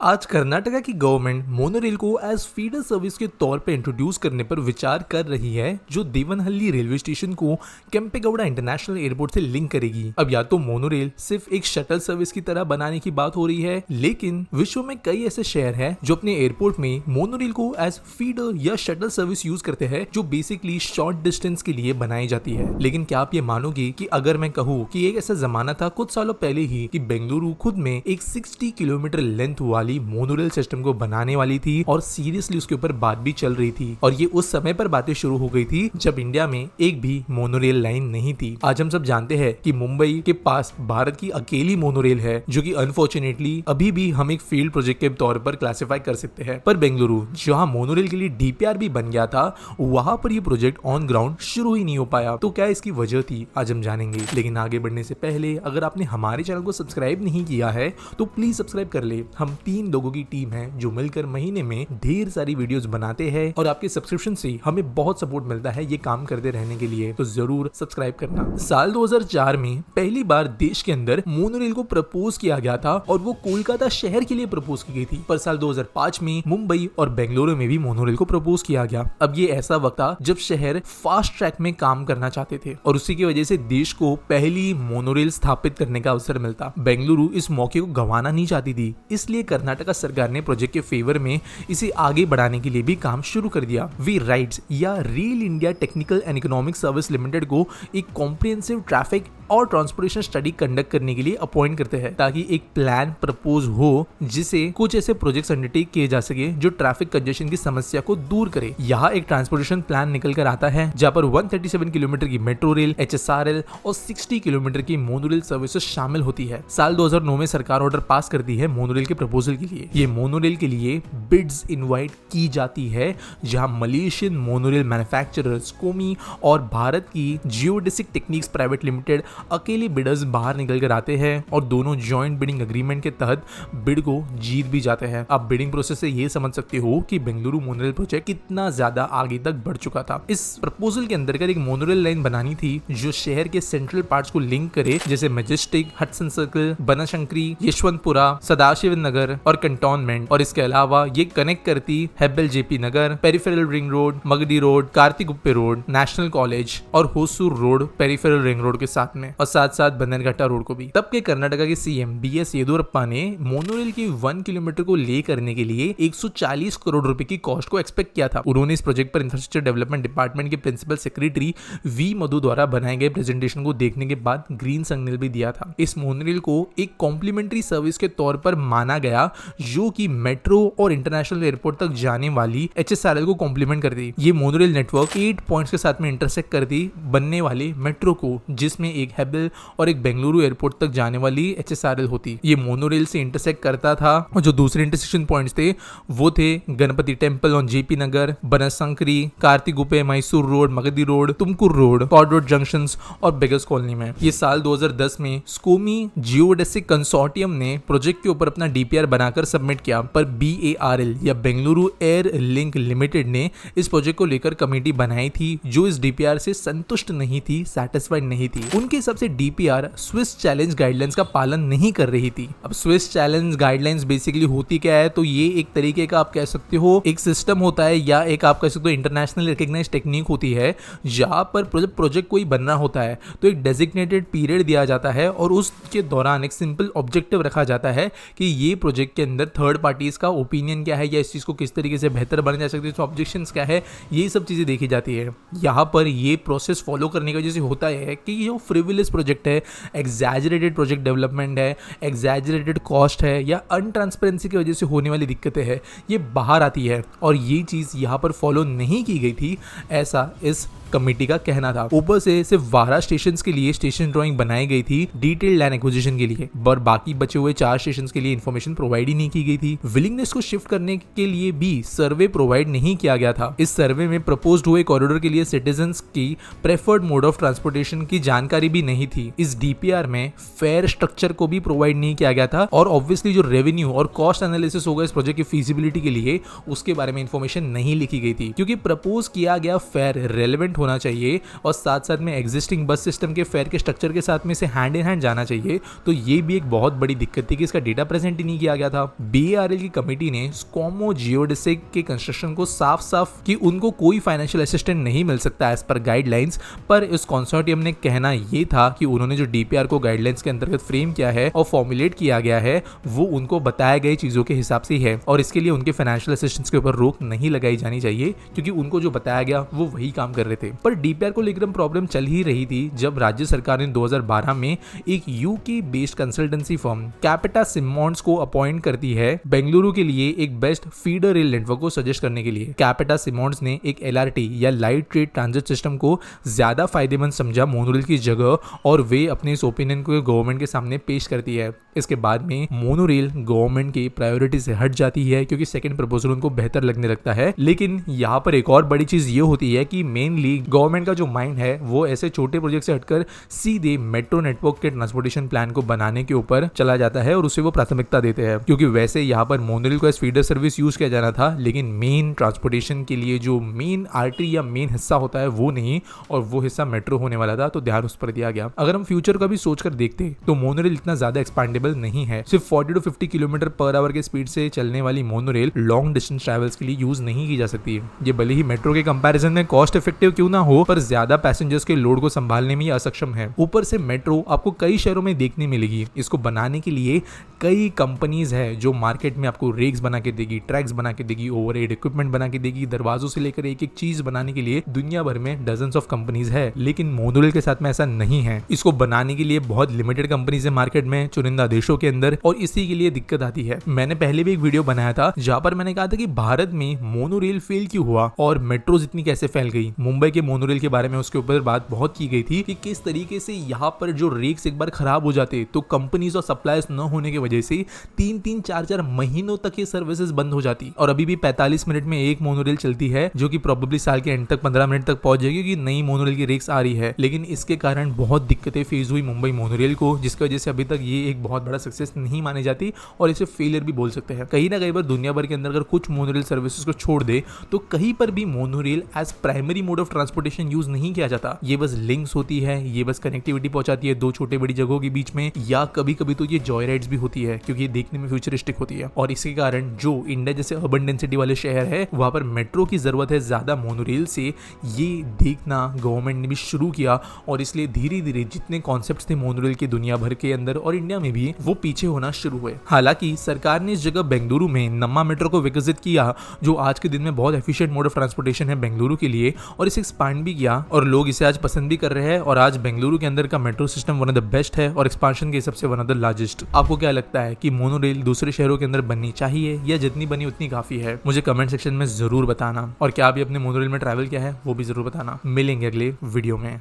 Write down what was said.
आज कर्नाटका की government monorail को एज फीडर सर्विस के तौर पे इंट्रोड्यूस करने पर विचार कर रही है, जो देवनहल्ली रेलवे स्टेशन को केम्पेगौड़ा इंटरनेशनल एयरपोर्ट से लिंक करेगी। अब या तो मोनोरेल सिर्फ एक शटल सर्विस की तरह बनाने की बात हो रही है, लेकिन विश्व में कई ऐसे शहर हैं जो अपने एयरपोर्ट में मोनोरेल को एज फीडर या शटल सर्विस यूज करते हैं, जो बेसिकली शॉर्ट डिस्टेंस के लिए बनाई जाती है। लेकिन क्या आप ये मानोगे कि अगर मैं कहूँ कि एक ऐसा जमाना था कुछ सालों पहले ही कि बेंगलुरु खुद में एक 60 किलोमीटर लेंथ वाली मोनोरेल सिस्टम को बनाने वाली थी और सीरियसली उसके ऊपर बात भी चल रही थी। और ये उस समय पर बातें शुरू हो गई थी जब इंडिया में एक भी मोनोरेल लाइन नहीं थी। आज हम सब जानते हैं कि मुंबई के पास भारत की अकेली मोनोरेल है, जो कि अनफॉर्चुनेटली अभी भी हम एक फील्ड प्रोजेक्ट के तौर पर क्लासिफाई कर सकते हैं। पर बेंगलुरु जहां मोनोरेल के लिए डीपीआर भी बन गया था, वहां पर ये प्रोजेक्ट ऑन ग्राउंड शुरू ही नहीं हो पाया। तो क्या इसकी वजह थी, आज हम जानेंगे। लेकिन आगे बढ़ने से पहले अगर आपने हमारे चैनल को सब्सक्राइब नहीं किया है तो प्लीज सब्सक्राइब कर ले। हम 3 लोगों की टीम है जो मिलकर महीने में ढेर सारी वीडियोस बनाते हैं और आपके सब्सक्रिप्शन से हमें बहुत सपोर्ट मिलता है ये काम करते रहने के लिए, तो जरूर सब्सक्राइब करना। साल 2004 में पहली बार देश के अंदर मोनोरेल को प्रपोज किया गया था और वो कोलकाता शहर के लिए प्रपोज की गई थी। पर साल 2005 में मुंबई और बेंगलुरु में भी मोनोरेल को प्रपोज किया गया। अब ये ऐसा वक्त था जब शहर फास्ट ट्रैक में काम करना चाहते थे और उसी की वजह से देश को पहली मोनोरेल स्थापित करने का अवसर मिलता। बेंगलुरु इस मौके को गंवाना नहीं चाहती थी, इसलिए कर्नाटका सरकार ने प्रोजेक्ट के फेवर में इसे आगे बढ़ाने के लिए भी काम शुरू कर दिया। वी राइड्स या rail India technical and economic service limited को एक कॉम्प्रिहेंसिव ट्रैफिक और ट्रांसपोर्टेशन स्टडी कंडक्ट करने के लिए अपॉइंट करते हैं, ताकि एक प्लान प्रपोज हो जिसे कुछ ऐसे प्रोजेक्ट्स अंडरटेक किए जा सके जो ट्रैफिक कंजेशन की समस्या को दूर करे। यहाँ एक ट्रांसपोर्टेशन प्लान निकल कर आता है जहाँ पर 137 किलोमीटर की मेट्रो रेल, HSRL और 60 किलोमीटर की मोनोरेल सर्विसेज शामिल होती है। साल 2009 में सरकार ऑर्डर पास करती है मोनोरेल के प्रपोजल के लिए। ये मोनोरेल के लिए बिड्स इनवाइट की जाती है, जहां मलेशियन मोनोरेल मैन्युफैक्चरर स्कोमी और भारत की जियोडेसिक टेक्निक्स प्राइवेट लिमिटेड अकेले बिडर्स बाहर निकल कर आते हैं और दोनों जॉइंट बिडिंग एग्रीमेंट के तहत बिड को जीत भी जाते हैं। आप बिडिंग प्रोसेस से ये समझ सकते हो कि बेंगलुरु मोनोरेल प्रोजेक्ट कितना ज्यादा आगे तक बढ़ चुका था। इस प्रपोजल के अंदर एक मोनोरेल लाइन बनानी थी जो शहर के सेंट्रल पार्ट्स को लिंक करे, जैसे Majestic, Hudson Circle, Banashankari, Yeshwanthpura, Sadashiv Nagar और कंटोनमेंट। और इसके अलावा ये कनेक्ट करती Hebbal JP Nagar, peripheral ring road, Magadi road, Kathriguppe road, national college और Hosur road peripheral ring road के साथ में, और साथ साथ बन्नरघट्टा रोड को भी। तब के कर्नाटका के सीएम बीएस येदुरप्पा ने मोनोरेल के 1 किलोमीटर को ले करने के लिए 140 करोड़ रुपए की कॉस्ट को एक्सपेक्ट किया था। उन्होंने इस प्रोजेक्ट पर इंफ्रास्ट्रक्चर डेवलपमेंट डिपार्टमेंट के प्रिंसिपल सेक्रेटरी वी मधु द्वारा बनाए गए प्रेजेंटेशन को देखने के बाद ग्रीन सिग्नल भी दिया था। इस मोनोरेल को एक कॉम्प्लीमेंट्री सर्विस के तौर पर माना गया, जो कि मेट्रो और इंटरनेशनल एयरपोर्ट तक जाने वाली HSRL को कॉम्प्लीमेंट करती। ये मोनोरेल नेटवर्क 8 पॉइंट्स के साथ में इंटरसेक्ट करती बनने वाले मेट्रो को, जिसमें एक हेब्बल और एक बेंगलुरु एयरपोर्ट तक जाने वाली HSRL होती। ये मोनोरेल से इंटरसेक्ट करता था और जो दूसरे इंटरसेक्शन पॉइंट्स थे वो थे Ganapati temple on JP Nagar, Banashankari, Kathriguppe, Mysore road, Magadi road, Tumkur road, कॉड रोड जंक्शंस और बेगर्स कॉलोनी में। ये साल 2010 में स्कोमी जियोडेसिक कंसोर्टियम ने प्रोजेक्ट के ऊपर अपना डीपीआर बनाकर सबमिट किया, पर BARL या बेंगलुरु एयर लिंक लिमिटेड ने इस प्रोजेक्ट को लेकर कमेटी बनाई थी, जो इस डीपीआर से संतुष्ट नहीं थी, सैटिस्फाइड नहीं थी। उनके हिसाब से डीपीआर स्विस चैलेंज गाइडलाइंस का पालन नहीं कर रही थी। अब स्विस चैलेंज गाइडलाइंस बेसिकली होती क्या है, तो ये एक तरीके का आप कह सकते हो एक सिस्टम होता है या एक आप कह सकते हो इंटरनेशनल रिकॉग्नाइज्ड टेक्निक होती है, जहां पर प्रोजेक्ट कोई बनना होता है तो एक डेजिग्नेटेड पीरियड दिया जाता है और उसके दौरान एक सिंपल ऑब्जेक्टिव रखा जाता है कि ये प्रोजेक्ट के अंदर थर्ड पार्टीज का ओपिनियन क्या है या इस चीज को किस तरीके से बेहतर बनाया जा सकती है, ऑब्जेक्शंस क्या है, ये सब चीजें देखी जाती है। यहाँ पर ये प्रोसेस फॉलो करने की वजह से होता है कि ये फ्रिवलेस प्रोजेक्ट है, एग्जैजरेटेड प्रोजेक्ट डेवलपमेंट है, एग्जैजरेटेड कॉस्ट है या अनट्रांसपेरेंसी की वजह से होने वाली दिक्कतें हैं, ये बाहर आती है और ये चीज यहाँ पर फॉलो नहीं की गई थी, ऐसा इस कमेटी का कहना था। ऊपर से सिर्फ 12 स्टेशंस के लिए स्टेशन ड्राइंग बनाई गई थी डिटेल्ड लैंड एक्विजिशन के लिए, और बाकी बचे हुए 4 स्टेशंस के लिए इंफॉर्मेशन प्रोवाइड ही नहीं की गई थी। विलिंगनेस को शिफ्ट करने के लिए भी सर्वे प्रोवाइड नहीं किया गया था। इस सर्वे में प्रपोज्ड हुए कॉरिडोर के लिए सिटीजंस की प्रेफर्ड मोड ऑफ ट्रांसपोर्टेशन की जानकारी भी नहीं थी। इस डीपीआर में फेयर स्ट्रक्चर को भी प्रोवाइड नहीं किया गया था और ऑब्वियसली जो रेवेन्यू और कॉस्ट एनालिसिस होगा इस प्रोजेक्ट की फीजिबिलिटी के लिए उसके बारे में इंफॉर्मेशन नहीं लिखी गई थी, क्योंकि प्रपोज किया गया फेयर रेलेवेंट होना चाहिए और साथ साथ में एग्जिस्टिंग बस सिस्टम के फेयर के स्ट्रक्चर के साथ में से हैंड इन हैंड जाना चाहिए। तो ये भी एक बहुत बड़ी दिक्कत थी कि इसका डेटा प्रेजेंट ही नहीं किया गया था। बीएआरएल की कमेटी ने स्कोमो जियोडेसिक के कंस्ट्रक्शन को साफ साफ कि उनको कोई फाइनेंशियल असिस्टेंट नहीं मिल सकता एज पर गाइडलाइंस, पर इस कंसोर्टियम ने कहना ये था कि उन्होंने जो डीपीआर को गाइडलाइंस के अंतर्गत फ्रेम किया है और फॉर्मुलेट किया गया है वो उनको बताए गए चीजों के हिसाब से ही है और इसके लिए उनके फाइनेंशियल असिस्टेंस के ऊपर रोक नहीं लगाई जानी चाहिए, क्योंकि उनको जो बताया गया वो वही काम कर रहे थे। पर डीपीआर को लेकर प्रॉब्लम चल ही रही थी जब राज्य सरकार ने 2012 में एक UK based consultancy firm Capita Symonds को अपॉइंट करती है बेंगलुरु के लिए एक बेस्ट फीडर रेल नेटवर्क को सजेस्ट करने के लिए। कैपिटा सिमॉन्स ने एक एलआरटी या लाइट रेल ट्रांजिट सिस्टम को ज्यादा फायदेमंद समझा मोनोरेल की जगह और वे अपने इस ओपिनियन को गवर्नमेंट के सामने पेश करती है। इसके बाद में मोनोरेल गवर्नमेंट की प्रायोरिटी से हट जाती है क्योंकि सेकंड प्रपोजल उनको बेहतर लगने लगता है। लेकिन यहाँ पर एक और बड़ी चीज ये होती है कि मेनली गवर्नमेंट का जो माइंड है वो ऐसे छोटे प्रोजेक्ट से हटकर सीधे मेट्रो नेटवर्क के ट्रांसपोर्टेशन प्लान को बनाने के ऊपर चला जाता है और उसे वो प्राथमिकता देते हैं, क्योंकि वैसे यहाँ पर मोनोरेल को एज फीडर सर्विस यूज किया जाना था, लेकिन मेन ट्रांसपोर्टेशन के लिए जो मेन आर्टरी या मेन हिस्सा होता है वो नहीं, और वो हिस्सा मेट्रो होने वाला था, तो ध्यान उस पर दिया गया। अगर हम फ्यूचर का भी सोचकर देखते तो मोनोरेल इतना ज्यादा एक्सपांडेबल नहीं है। सिर्फ 40 to 50 किलोमीटर पर आवर के स्पीड से चलने वाली मोनोरेल लॉन्ग डिस्टेंस ट्रैवल्स के लिए यूज नहीं की जा सकती है। ये भले ही मेट्रो के कंपैरिजन में कॉस्ट इफेक्टिव क्यों ना हो, पर ज्यादा पैसेंजर्स के लोड को संभालने में असक्षम है। ऊपर से मेट्रो आपको कई शहरों में देखने मिलेगी। इसको बनाने के लिए कई कंपनीज है जो मार्केट में आपको रेक्स बना के देगी, ट्रैक्स बना के देगी, ओवरहेड इक्विपमेंट बना के देगी, दरवाजों से लेकर एक एक चीज बनाने के लिए दुनिया भर में डजन्स ऑफ कंपनीज है। लेकिन मोनोरेल के साथ में ऐसा नहीं है। इसको बनाने के लिए बहुत लिमिटेड कंपनीज है मार्केट में, चुनिंदा देशों के अंदर, और इसी के लिए दिक्कत आती है। मैंने पहले भी एक वीडियो बनाया था जहां पर मैंने कहा था कि भारत में मोनोरेल फेल क्यों हुआ और मेट्रोज इतनी कैसे फैल गई। मुंबई के मोनोरेल के बारे में उसके ऊपर बात बहुत की गई थी कि किस तरीके से यहाँ पर जो रेक्स एक बार खराब हो जाते तो कंपनीज और सप्लायर्स न होने की वजह से 3-3, 4-4 महीनों तक ये सर्विसेज बंद हो जाती, और अभी भी 45 मिनट में एक मोनोरेल चलती है जो कि प्रोबेबली साल के एंड तक 15 मिनट तक पहुंच जाएगी क्योंकि नई मोनोरेल की रेक्स आ रही है। लेकिन इसके कारण बहुत दिक्कतें फेस हुई मुंबई मोनोरेल को, जिसकी वजह से अभी तक ये एक बहुत बड़ा सक्सेस नहीं मानी जाती और इसे फेलियर भी बोल सकते हैं। कहीं ना कहीं पर दुनिया भर के अंदर अगर कुछ मोनोरेल सर्विसेज को छोड़ दे तो कहीं पर भी monorail as primary mode of transportation use नहीं किया जाता। ये बस लिंक्स होती है, ये बस कनेक्टिविटी पहुंचाती है दो छोटे बड़ी जगहों के बीच में, या कभी कभी तो ये जॉय राइड्स भी होती है क्योंकि ये देखने में फ्यूचरिस्टिक होती है। और इसके कारण जो इंडिया जैसे अर्बन डेंसिटी वाले शहर है वहां पर मेट्रो की जरूरत है ज्यादा मोनोरेल से, ये देखना गवर्नमेंट ने भी शुरू किया और इसलिए धीरे धीरे जितने कॉन्सेप्ट्स थे मोनोरेल के दुनिया भर के अंदर और इंडिया में भी वो पीछे होना शुरू हुए। हालांकि सरकार ने इस जगह बेंगलुरु में नम्मा मेट्रो को विकसित किया जो आज के दिन में बहुत एफिशिएंट मोड ऑफ ट्रांसपोर्टेशन है बेंगलुरु के लिए, और इसे एक्सपांड भी किया और लोग इसे आज पसंद भी कर रहे हैं। और आज बेंगलुरु के अंदर का metro system one of the best है और एक्सपांशन के हिसाब से वन ऑफ द लार्जेस्ट। आपको क्या लगता है कि मोनोरेल दूसरे शहरों के अंदर बननी चाहिए या जितनी बनी उतनी काफी है? मुझे कमेंट सेक्शन में जरूर बताना, और क्या अभी अपने मोनोरेल में ट्रैवल किया है वो भी जरूर बताना। मिलेंगे अगले वीडियो में।